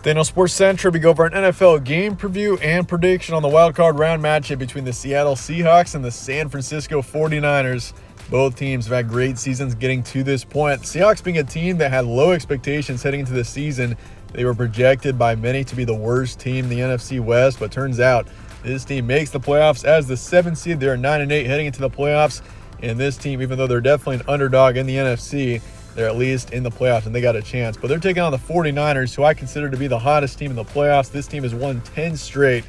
Then on Sports Central, we go over an NFL game preview and prediction on the wildcard round matchup between the Seattle Seahawks and the San Francisco 49ers. Both teams have had great seasons getting to this point. The Seahawks being a team that had low expectations heading into the season. They were projected by many to be the worst team in the NFC West, but turns out this team makes the playoffs as the 7th seed. They're 9-8 heading into the playoffs, and this team, even though they're definitely an underdog in the NFC, they're at least in the playoffs, and they got a chance. But they're taking on the 49ers, who I consider to be the hottest team in the playoffs. This team has won 10 straight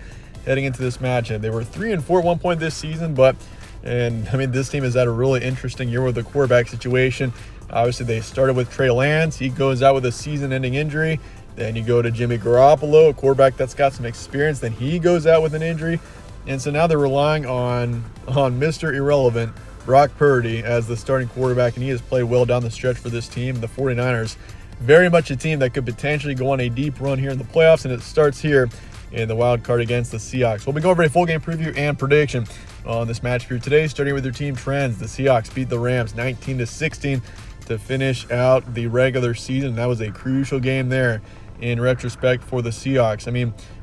heading into this matchup. They were 3-4 at one point this season, this team has had a really interesting year with the quarterback situation. Obviously, they started with Trey Lance. He goes out with a season-ending injury. Then you go to Jimmy Garoppolo, a quarterback that's got some experience. Then he goes out with an injury. And so now they're relying on Mr. Irrelevant, Brock Purdy, as the starting quarterback, and he has played well down the stretch for this team. The 49ers, very much a team that could potentially go on a deep run here in the playoffs, and it starts here in the wild card against the Seahawks. We'll be going over a full game preview and prediction on this match here today, starting with your team trends. The Seahawks beat the Rams 19-16 to finish out the regular season. That was a crucial game there in retrospect for the Seahawks.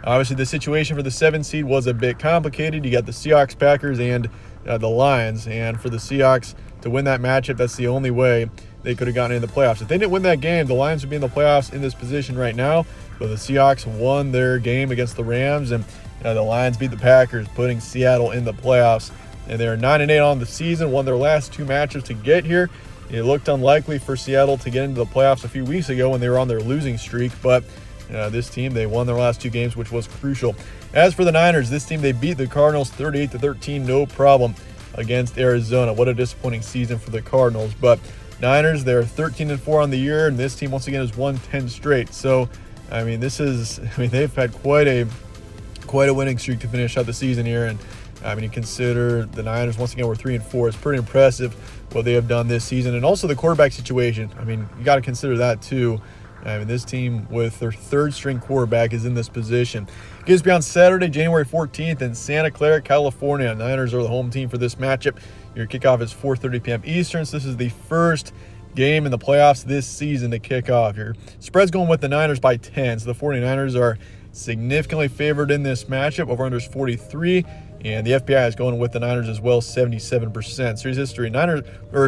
Obviously the situation for the 7th seed was a bit complicated. You got the Seahawks, Packers, and the Lions, and for the Seahawks to win that matchup, that's the only way they could have gotten into the playoffs. If they didn't win that game, the Lions would be in the playoffs in this position right now, but the Seahawks won their game against the Rams, and the Lions beat the Packers, putting Seattle in the playoffs, and they're 9-8 on the season, won their last 2 matches to get here. It looked unlikely for Seattle to get into the playoffs a few weeks ago when they were on their losing streak, but this team, they won their last 2 games, which was crucial. As for the Niners, this team, they beat the Cardinals 38-13, no problem, against Arizona. What a disappointing season for the Cardinals. But Niners, they're 13-4 on the year, and this team once again has won 10 straight. So, they've had quite a winning streak to finish out the season here. And you consider the Niners once again were 3-4. It's pretty impressive what they have done this season, and also the quarterback situation. You got to consider that too. This team with their 3rd string quarterback is in this position. Games be on Saturday, January 14th in Santa Clara, California. Niners are the home team for this matchup. Your kickoff is 4:30 p.m. Eastern. So this is the first game in the playoffs this season to kick off. Your spread's going with the Niners by 10. So the 49ers are significantly favored in this matchup. Over-under is 43. And the FPI is going with the Niners as well, 77%. Series history,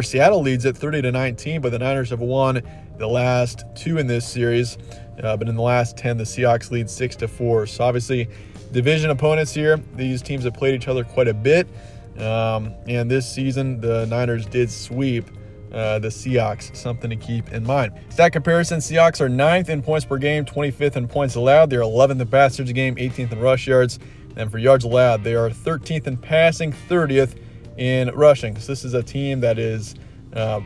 Seattle leads at 30-19, but the Niners have won the last 2 in this series. But in the last 10, the Seahawks lead 6-4. So obviously, division opponents here. These teams have played each other quite a bit. And this season, the Niners did sweep the Seahawks, something to keep in mind. Stat comparison, Seahawks are 9th in points per game, 25th in points allowed. They're 11th in pass yards a game, 18th in rush yards. And for yards allowed, they are 13th in passing, 30th in rushing. So this is a team that is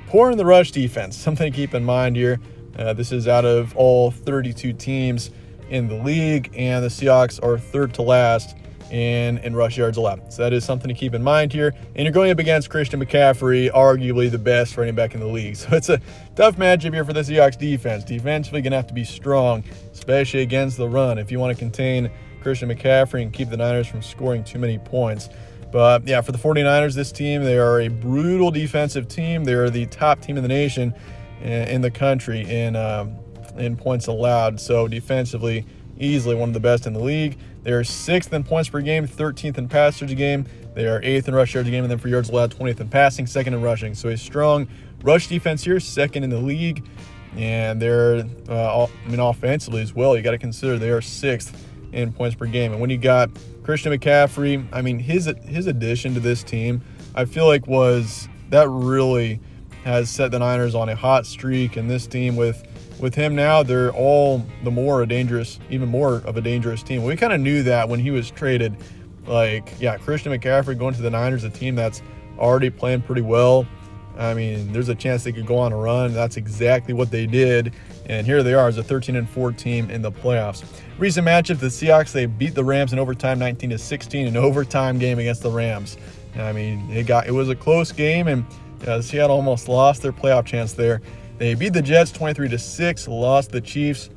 poor in the rush defense. Something to keep in mind here. This is out of all 32 teams in the league, and the Seahawks are 3rd to last in rush yards allowed. So that is something to keep in mind here. And you're going up against Christian McCaffrey, arguably the best running back in the league. So it's a tough matchup here for the Seahawks defense. Defensively going to have to be strong, especially against the run, if you want to contain Christian McCaffrey and keep the Niners from scoring too many points. But yeah, for the 49ers, this team, they are a brutal defensive team. They are the top team in the nation, in the country, in points allowed. So defensively, easily one of the best in the league. They are 6th in points per game, 13th in pass yards a game. They are 8th in rush yards a game, and then for yards allowed, 20th in passing, 2nd in rushing. So a strong rush defense here, 2nd in the league. And they're, offensively as well, you got to consider they are 6th in points per game. And when you got Christian McCaffrey, his addition to this team, I feel like that really has set the Niners on a hot streak. And this team with him now, they're all the more even more of a dangerous team. We kind of knew that when he was traded. Christian McCaffrey going to the Niners, a team that's already playing pretty well. There's a chance they could go on a run. That's exactly what they did. And here they are as a 13-4 team in the playoffs. Recent matchup, the Seahawks, they beat the Rams in overtime 19-16, an overtime game against the Rams. It was a close game, and Seattle almost lost their playoff chance there. They beat the Jets 23-6, lost the Chiefs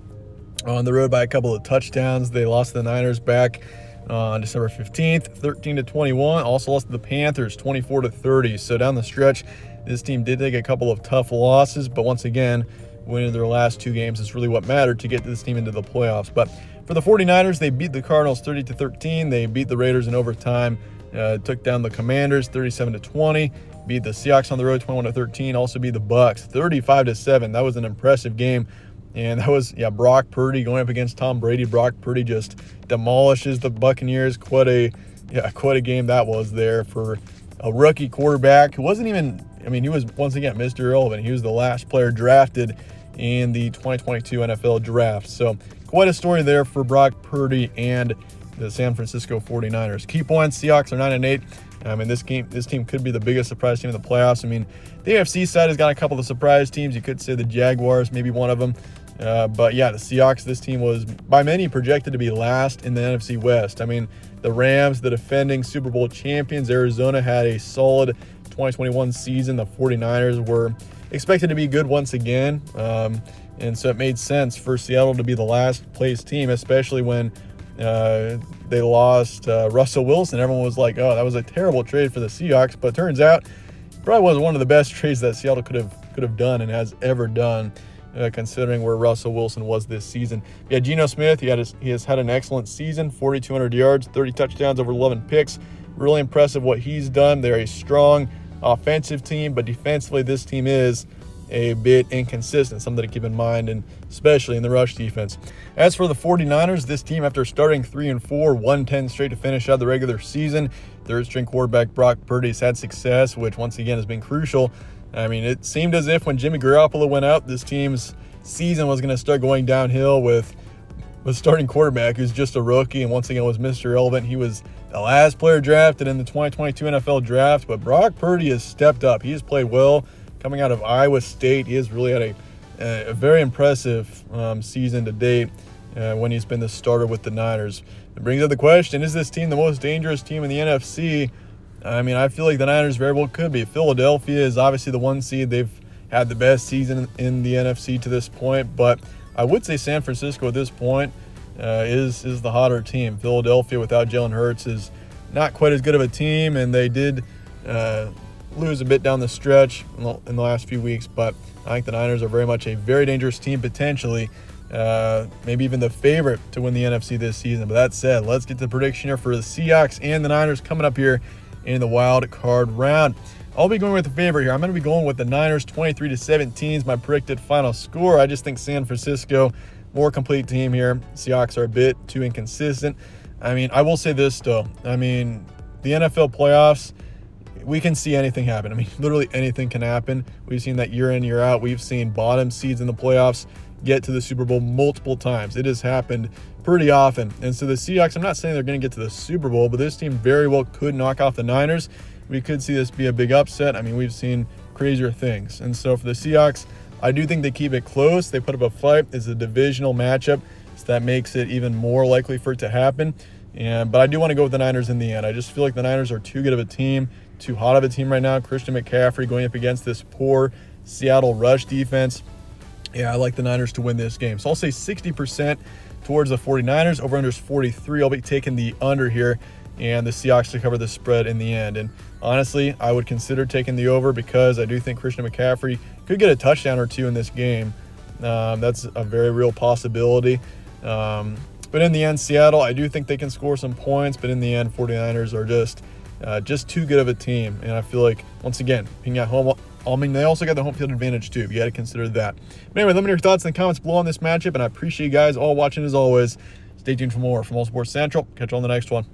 on the road by a couple of touchdowns. They lost the Niners back on December 15th, 13-21. Also lost to the Panthers 24-30. So down the stretch, this team did take a couple of tough losses, but once again, winning their last 2 games is really what mattered to get this team into the playoffs. But for the 49ers, they beat the Cardinals 30-13. They beat the Raiders in overtime, took down the Commanders 37-20, beat the Seahawks on the road 21-13, also beat the Bucs 35-7. That was an impressive game. And that was, Brock Purdy going up against Tom Brady. Brock Purdy just demolishes the Buccaneers. Quite a game that was there for a rookie quarterback who wasn't even, he was once again Mr. Irrelevant. He was the last player drafted in the 2022 NFL draft. So quite a story there for Brock Purdy and the San Francisco 49ers. Key points, Seahawks are 9-8. This team could be the biggest surprise team in the playoffs. The AFC side has got a couple of surprise teams. You could say the Jaguars, maybe one of them. But the Seahawks, this team was by many projected to be last in the NFC West. The Rams, the defending Super Bowl champions, Arizona had a solid 2021 season. The 49ers were expected to be good once again. And so it made sense for Seattle to be the last place team, especially when they lost Russell Wilson. Everyone was like, oh, that was a terrible trade for the Seahawks. But it turns out it probably was one of the best trades that Seattle could have done and has ever done. Considering where Russell Wilson was this season. Geno Smith, he has had an excellent season, 4,200 yards, 30 touchdowns, over 11 picks. Really impressive what he's done. They're a strong offensive team, but defensively this team is a bit inconsistent, something to keep in mind, and especially in the rush defense. As for the 49ers, this team, after starting 3-4, won 10 straight to finish out the regular season. Third-string quarterback Brock Purdy has had success, which once again has been crucial. It seemed as if when Jimmy Garoppolo went out, this team's season was going to start going downhill with starting quarterback who's just a rookie and once again was Mr. Irrelevant. He was the last player drafted in the 2022 NFL draft, but Brock Purdy has stepped up. He has played well coming out of Iowa State. He has really had a very impressive season to date when he's been the starter with the Niners. It brings up the question, is this team the most dangerous team in the NFC? I feel like the Niners very well could be. Philadelphia is obviously the 1 seed. They've had the best season in the NFC to this point, but I would say San Francisco at this point is the hotter team. Philadelphia without Jalen Hurts is not quite as good of a team, and they did lose a bit down the stretch in the last few weeks, but I think the Niners are very much a very dangerous team, potentially maybe even the favorite to win the NFC this season. But that said, let's get to the prediction here for the Seahawks and the Niners coming up here in the wild card round. I'll be going with the favorite here. I'm going to be going with the Niners 23-17 is my predicted final score. I just think San Francisco, more complete team here. Seahawks are a bit too inconsistent. I will say this though. The NFL playoffs, we can see anything happen. Literally anything can happen. We've seen that year in, year out. We've seen bottom seeds in the playoffs get to the Super Bowl multiple times. It has happened pretty often. And so the Seahawks, I'm not saying they're going to get to the Super Bowl, but this team very well could knock off the Niners. We could see this be a big upset. We've seen crazier things. And so for the Seahawks, I do think they keep it close. They put up a fight. It's a divisional matchup, so that makes it even more likely for it to happen. But I do want to go with the Niners in the end. I just feel like the Niners are too good of a team, too hot of a team right now. Christian McCaffrey going up against this poor Seattle rush defense. I like the Niners to win this game. So I'll say 60% towards the 49ers. Over-under is 43. I'll be taking the under here and the Seahawks to cover the spread in the end. And honestly, I would consider taking the over because I do think Christian McCaffrey could get a touchdown or two in this game. That's a very real possibility. But in the end, Seattle, I do think they can score some points. But in the end, 49ers are just too good of a team. And I feel like, once again, being at home, they also got the home field advantage too. You got to consider that. But anyway, let me know your thoughts in the comments below on this matchup, and I appreciate you guys all watching as always. Stay tuned for more from All Sports Central. Catch you on the next one.